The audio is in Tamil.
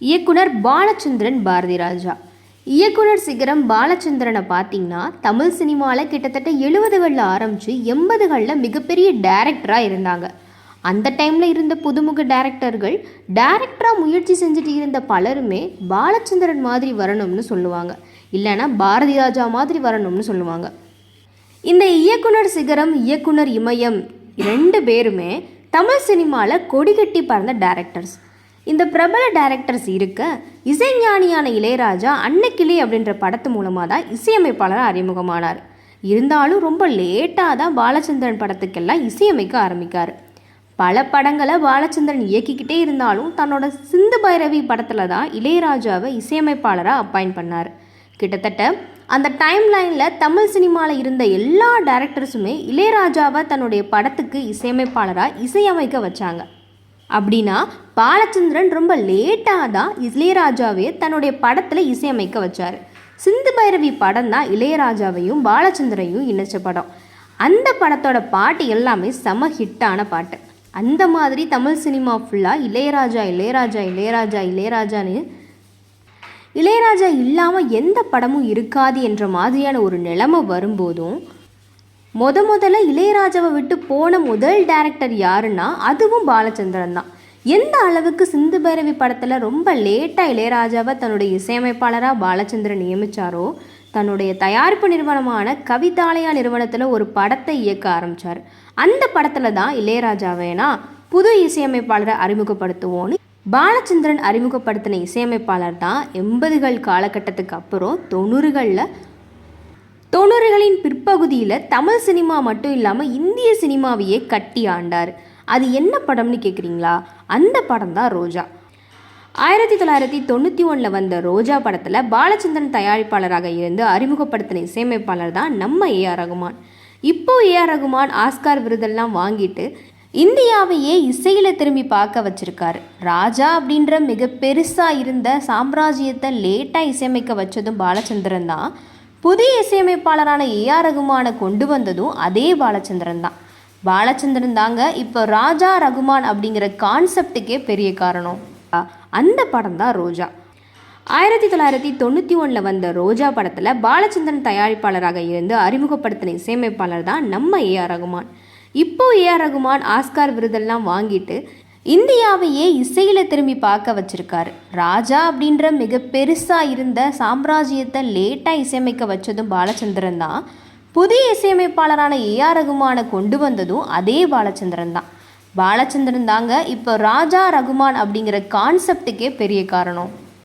இயக்குனர் பாலச்சந்திரன் பாரதிராஜா. இயக்குனர் சிகரம் பாலச்சந்திரனை பார்த்தீங்கன்னா தமிழ் சினிமாவில் கிட்டத்தட்ட 70களில் ஆரம்பித்து 80களில் மிகப்பெரிய டைரக்டராக இருந்தாங்க. அந்த டைமில் இருந்த புதுமுக டைரக்டராக முயற்சி செஞ்சுட்டு இருந்த பலருமே பாலச்சந்திரன் மாதிரி வரணும்னு சொல்லுவாங்க, இல்லைன்னா பாரதிராஜா மாதிரி வரணும்னு சொல்லுவாங்க. இந்த இயக்குனர் சிகரம், இயக்குனர் இமயம் 2 பேருமே தமிழ் சினிமாவில் கொடிகட்டி பறந்த டைரக்டர்ஸ். இந்த பிரபல டைரக்டர்ஸ் இருக்க இசைஞானியான இளையராஜா அன்னைக்கிளி அப்படின்ற படத்து மூலமாக தான் இசையமைப்பாளராக அறிமுகமானார். இருந்தாலும் ரொம்ப லேட்டாக தான் பாலச்சந்திரன் படத்துக்கெல்லாம் இசையமைக்க ஆரம்பிக்கார். பல படங்களை பாலச்சந்திரன் இயக்கிக்கிட்டே இருந்தாலும் தன்னோட சிந்து பைரவி படத்தில் தான் இளையராஜாவை இசையமைப்பாளராக அப்பாயிண்ட் பண்ணார். கிட்டத்தட்ட அந்த டைம் லைனில் தமிழ் சினிமாவில் இருந்த எல்லா டைரக்டர்ஸுமே இளையராஜாவை தன்னுடைய படத்துக்கு இசையமைப்பாளராக இசையமைக்க வச்சாங்க. அப்படின்னா பாலச்சந்திரன் ரொம்ப லேட்டாக தான் இளையராஜாவே தன்னுடைய படத்தில் இசையமைக்க வச்சார். சிந்து பைரவி படம் தான் இளையராஜாவையும் பாலச்சந்திரனையும் இணைச்ச படம். அந்த படத்தோட பாட்டு எல்லாமே செம ஹிட்டான பாட்டு. அந்த மாதிரி தமிழ் சினிமா ஃபுல்லாக இளையராஜா இளையராஜா இளையராஜா இளையராஜான்னு இளையராஜா இல்லாமல் எந்த படமும் இருக்காது என்ற மாதிரியான ஒரு நிலைமை வரும்போதும் முதல்ல இளையராஜாவை விட்டு போன முதல் டைரக்டர் யாருன்னா அதுவும் பாலச்சந்திரன் தான். எந்த அளவுக்கு சிந்து பைரவி படத்தில் ரொம்ப லேட்டாக இளையராஜாவை தன்னுடைய இசையமைப்பாளராக பாலச்சந்திரன் நியமித்தாரோ, தன்னுடைய தயாரிப்பு நிறுவனமான கவிதாலயா நிறுவனத்தில் ஒரு படத்தை இயக்க ஆரம்பித்தார். அந்த படத்தில் தான் இளையராஜாவேனா புது இசையமைப்பாளரை அறிமுகப்படுத்துவோன்னு பாலச்சந்திரன் அறிமுகப்படுத்தின இசையமைப்பாளர் தான் 80கள் காலகட்டத்துக்கு அப்புறம் 90களின் பிற்பகுதியில் தமிழ் சினிமா மட்டும் இல்லாமல் இந்திய சினிமாவையே கட்டி ஆண்டார். அது என்ன படம்னு கேட்குறீங்களா? அந்த படம் தான் ரோஜா. 1991 வந்த ரோஜா படத்தில் பாலச்சந்திரன் தயாரிப்பாளராக இருந்து அறிமுகப்படுத்தின இசையமைப்பாளர் தான் நம்ம ஏஆர் ரகுமான். இப்போ ஏஆர் ரகுமான் ஆஸ்கார் விருதெல்லாம் வாங்கிட்டு இந்தியாவையே இசையில் திரும்பி பார்க்க வச்சிருக்காரு. ராஜா அப்படின்ற மிக பெருசாக இருந்த சாம்ராஜ்யத்தை லேட்டாக இசையமைக்க வச்சதும் பாலச்சந்திரன் தான். புதிய இசையமைப்பாளரான ஏஆர் ரகுமானை கொண்டு வந்ததும் அதே பாலச்சந்திரன் தான். பாலச்சந்திரன் தாங்க இப்போ ராஜா ரகுமான் அப்படிங்கிற கான்செப்டுக்கே பெரிய காரணம். அந்த படம் தான் ரோஜா. 1991 வந்த ரோஜா படத்தில் பாலச்சந்திரன் தயாரிப்பாளராக இருந்து அறிமுகப்படுத்தின இசையமைப்பாளர் தான் நம்ம ஏஆர் ரகுமான். இப்போ ஏஆர் ரகுமான் ஆஸ்கார் விருதெல்லாம் வாங்கிட்டு இந்தியாவையே இசையில் திரும்பி பார்க்க வச்சிருக்காரு. ராஜா அப்படின்ற மிக பெருசாக இருந்த சாம்ராஜ்யத்தை லேட்டாக இசையமைக்க வச்சதும் பாலச்சந்திரன் தான். புதிய இசையமைப்பாளரான ஏஆர் ரகுமானை கொண்டு வந்ததும் அதே பாலச்சந்திரன் தான். பாலச்சந்திரன் தாங்க இப்போ ராஜா ரகுமான் அப்படிங்கிற கான்செப்டுக்கே பெரிய காரணம்.